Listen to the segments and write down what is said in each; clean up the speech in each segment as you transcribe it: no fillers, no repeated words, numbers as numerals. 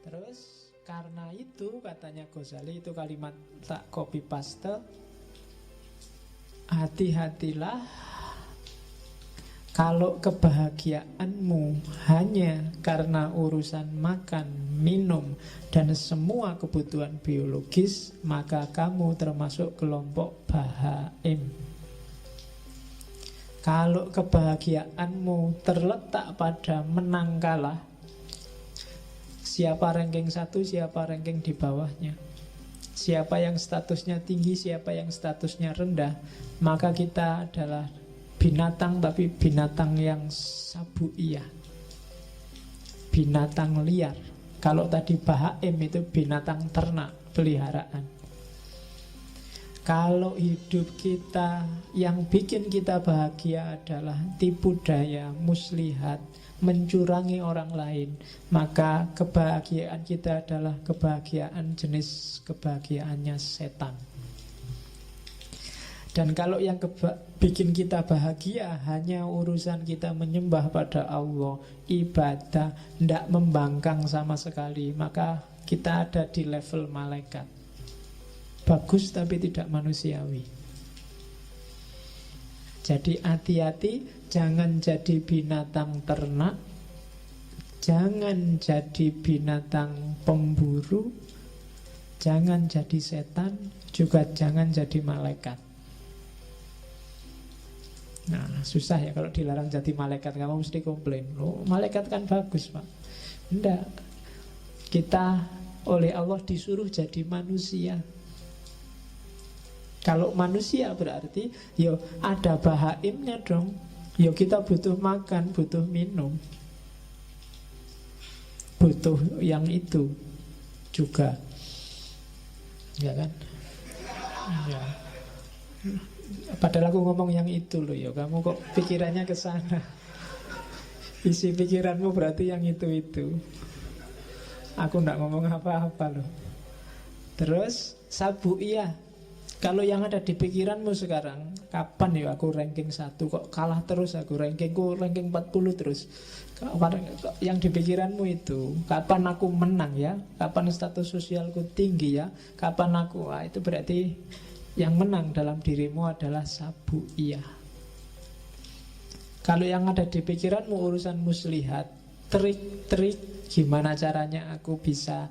Terus karena itu katanya Ghazali, itu kalimat tak copy paste, hati-hatilah kalau kebahagiaanmu hanya karena urusan makan, minum, dan semua kebutuhan biologis, maka kamu termasuk kelompok bahaim. Kalau kebahagiaanmu terletak pada menang kalah, siapa ranking 1, siapa ranking di bawahnya, siapa yang statusnya tinggi, siapa yang statusnya rendah, maka kita adalah binatang, tapi binatang yang sabuiyah, binatang liar. Kalau tadi bahaim itu binatang ternak, peliharaan. Kalau hidup kita yang bikin kita bahagia adalah tipu daya, muslihat, mencurangi orang lain, maka kebahagiaan kita adalah kebahagiaan jenis kebahagiaannya setan. Dan kalau yang bikin kita bahagia hanya urusan kita menyembah pada Allah, ibadah, tidak membangkang sama sekali, maka kita ada di level malaikat. Bagus tapi tidak manusiawi. Jadi hati-hati, jangan jadi binatang ternak, jangan jadi binatang pemburu, jangan jadi setan, juga jangan jadi malaikat. Nah, susah ya kalau dilarang jadi malaikat. Kamu mesti komplain, oh, malaikat kan bagus, Pak. Enggak. Kita oleh Allah disuruh jadi manusia. Kalau manusia berarti yo ada bahaimnya dong. Yo kita butuh makan, butuh minum, butuh yang itu juga. Ya kan? Ya. Padahal aku ngomong yang itu loh ya. Kamu kok pikirannya ke sana. Isi pikiranmu berarti yang itu. Aku nggak ngomong apa-apa loh. Terus sabuiyah. Kalau yang ada di pikiranmu sekarang, kapan ya aku ranking 1, kok kalah terus aku, rankingku ranking 40 terus. Yang di pikiranmu itu, kapan aku menang ya, kapan status sosialku tinggi ya, kapan aku, itu berarti yang menang dalam dirimu adalah sabuiyah. Kalau yang ada di pikiranmu urusan muslihat, trik-trik gimana caranya aku bisa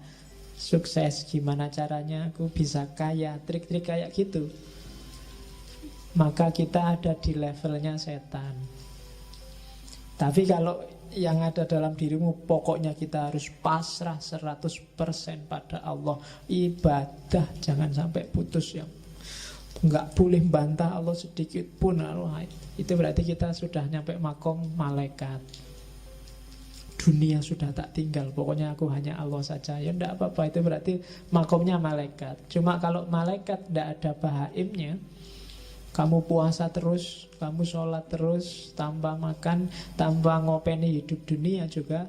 sukses, gimana caranya aku bisa kaya, trik-trik kayak gitu, maka kita ada di levelnya setan. Tapi kalau yang ada dalam dirimu, pokoknya kita harus pasrah 100% pada Allah, ibadah jangan sampai putus, yang nggak boleh bantah Allah sedikit pun, itu berarti kita sudah nyampe makom malaikat. Dunia sudah tak tinggal, pokoknya aku hanya Allah saja. Ya enggak apa-apa, itu berarti makomnya malaikat. Cuma kalau malaikat tidak ada bahaimnya, kamu puasa terus, kamu sholat terus, tanpa makan, tanpa ngopeni hidup dunia juga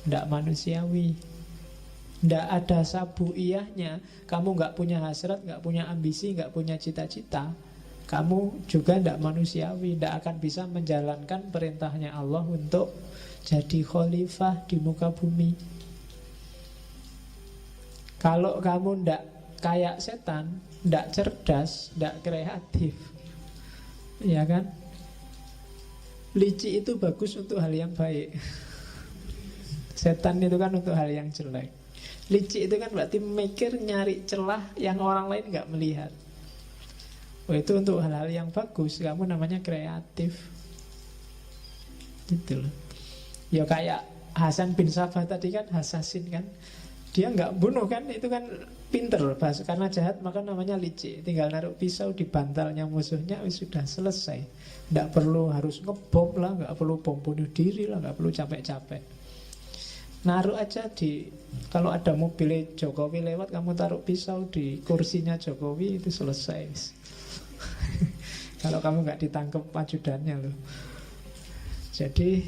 tidak manusiawi. Tidak ada sabuiyahnya, kamu nggak punya hasrat, nggak punya ambisi, nggak punya cita-cita, kamu juga tidak manusiawi, tidak akan bisa menjalankan perintahnya Allah untuk jadi khalifah di muka bumi. Kalau kamu tidak kayak setan, tidak cerdas, tidak kreatif, ya kan? Licik itu bagus untuk hal yang baik. Setan itu kan untuk hal yang jelek. Licik itu kan berarti mikir, nyari celah yang orang lain nggak melihat. Oh, itu untuk hal-hal yang bagus. Kamu namanya kreatif. Gitu loh. Ya kayak Hasan bin Sabah tadi kan, hasasin kan, dia nggak bunuh kan, itu kan pinter bahasa, karena jahat maka namanya licik. Tinggal naruh pisau di bantalnya musuhnya, sudah selesai. Nggak perlu harus ngebom lah, nggak perlu bom bunuh diri lah, nggak perlu capek-capek. Naruh aja di, kalau ada mobil Jokowi lewat, kamu taruh pisau di kursinya Jokowi, itu selesai. Kalau kamu nggak ditangkap ajudannya loh. Jadi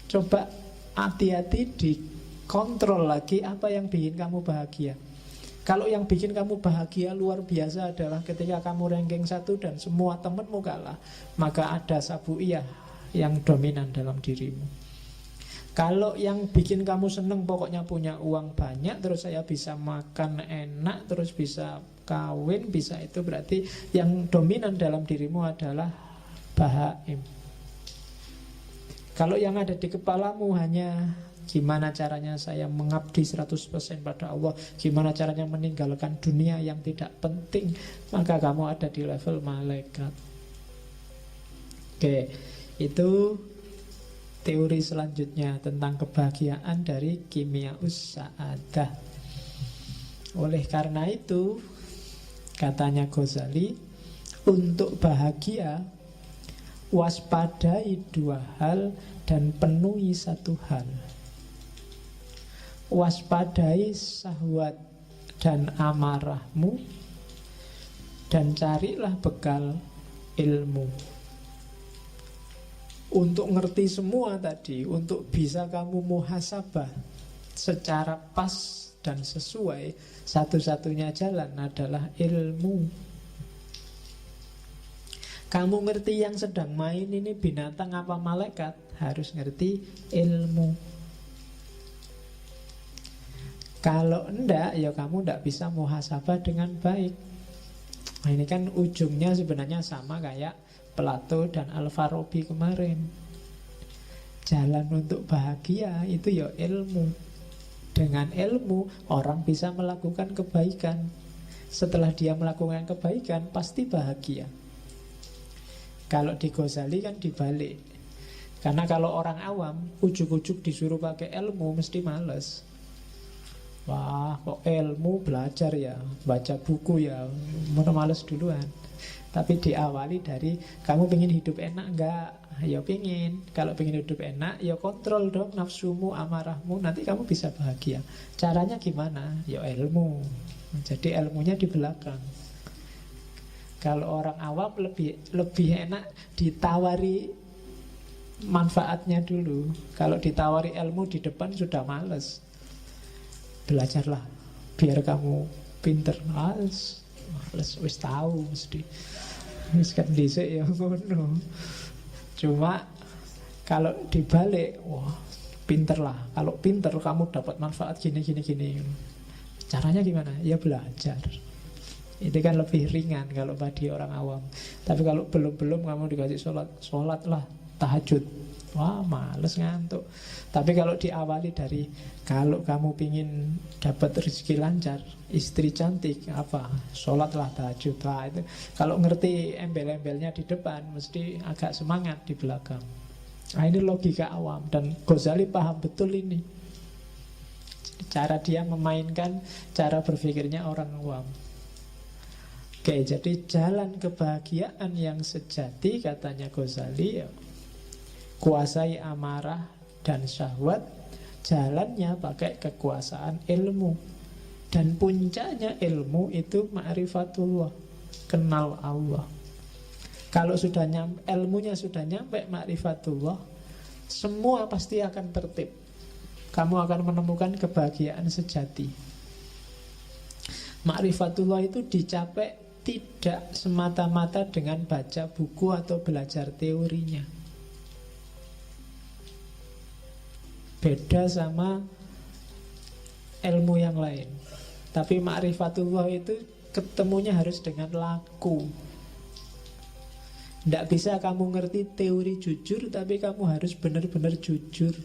coba hati-hati, dikontrol lagi apa yang bikin kamu bahagia. Kalau yang bikin kamu bahagia luar biasa adalah ketika kamu ranking 1 dan semua temenmu kalah, maka ada sabuiyah yang dominan dalam dirimu. Kalau yang bikin kamu seneng pokoknya punya uang banyak, terus saya bisa makan enak, terus bisa kawin, bisa itu, berarti yang dominan dalam dirimu adalah bahaim. Kalau yang ada di kepalamu hanya gimana caranya saya mengabdi 100% pada Allah, gimana caranya meninggalkan dunia yang tidak penting, maka kamu ada di level malaikat. Oke, itu teori selanjutnya tentang kebahagiaan dari Kimiaus Sa'adah. Oleh karena itu, katanya Ghazali, untuk bahagia waspadai dua hal dan penuhi satu hal. Waspadai syahwat dan amarahmu, dan carilah bekal ilmu. Untuk ngerti semua tadi, untuk bisa kamu muhasabah secara pas dan sesuai, satu-satunya jalan adalah ilmu. Kamu ngerti yang sedang main ini binatang apa malaikat, harus ngerti ilmu. Kalau enggak, ya kamu enggak bisa muhasabah dengan baik. Nah, ini kan ujungnya sebenarnya sama kayak Plato dan Al-Farabi kemarin. Jalan untuk bahagia itu ya ilmu. Dengan ilmu orang bisa melakukan kebaikan. Setelah dia melakukan kebaikan pasti bahagia. Kalau di Ghazali kan dibalik. Karena kalau orang awam ujuk-ujuk disuruh pakai ilmu mesti males. Wah, kok ilmu belajar ya, baca buku ya, mau males duluan. Tapi diawali dari kamu pengen hidup enak enggak? Ya pengen. Kalau pengen hidup enak, ya kontrol dong nafsumu, amarahmu. Nanti kamu bisa bahagia. Caranya gimana? Ya ilmu. Jadi ilmunya di belakang. Kalau orang awam lebih enak ditawari manfaatnya dulu. Kalau ditawari ilmu di depan sudah males. Belajarlah biar kamu pinter. Males wis tahu mesti. Wis kan dhisik ya ngono. Cuma kalau dibalik, wah, pinterlah. Kalau pinter kamu dapat manfaat gini. Caranya gimana? Ya belajar. Itu kan lebih ringan kalau bagi orang awam. Tapi kalau belum kamu dikasih sholatlah, tahajud. Wah, males ngantuk. Tapi kalau diawali dari kalau kamu pingin dapat rezeki lancar, istri cantik, apa? Sholatlah, tahajud. Wah, itu kalau ngerti embel-embelnya di depan, mesti agak semangat di belakang. Nah, ini logika awam dan Ghazali paham betul ini. Cara dia memainkan cara berpikirnya orang awam. Oke, jadi jalan kebahagiaan yang sejati katanya Ghazali ya, kuasai amarah dan syahwat, jalannya pakai kekuasaan ilmu. Dan puncaknya ilmu itu ma'rifatullah, kenal Allah. Kalau sudah ilmunya sudah nyampe ma'rifatullah, semua pasti akan tertib. Kamu akan menemukan kebahagiaan sejati. Ma'rifatullah itu dicapai tidak semata-mata dengan baca buku atau belajar teorinya. Beda sama ilmu yang lain. Tapi ma'rifatullah itu ketemunya harus dengan laku. Tidak bisa kamu ngerti teori jujur, tapi kamu harus benar-benar jujur.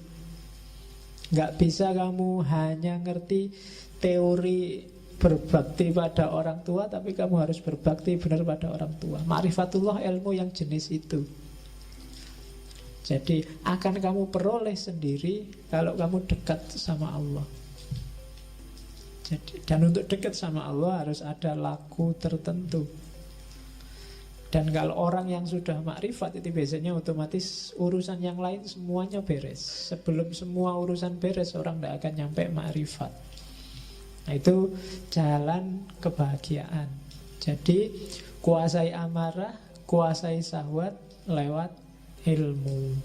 Nggak bisa kamu hanya ngerti teori berbakti pada orang tua, tapi kamu harus berbakti benar pada orang tua. Ma'rifatullah ilmu yang jenis itu. Jadi akan kamu peroleh sendiri kalau kamu dekat sama Allah. Jadi, dan untuk dekat sama Allah harus ada laku tertentu. Dan kalau orang yang sudah makrifat itu biasanya otomatis urusan yang lain semuanya beres. Sebelum semua urusan beres, orang tidak akan nyampe makrifat. Nah, itu jalan kebahagiaan. Jadi kuasai amarah, kuasai syahwat lewat ilmu.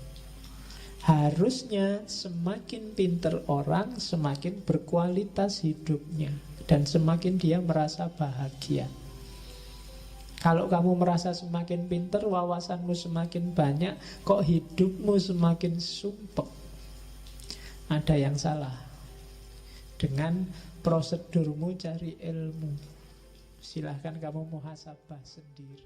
Harusnya semakin pinter orang, semakin berkualitas hidupnya, dan semakin dia merasa bahagia. Kalau kamu merasa semakin pinter, wawasanmu semakin banyak, kok hidupmu semakin sumpek. ada yang salah dengan prosedurmu cari ilmu. Silahkan kamu muhasabah sendiri.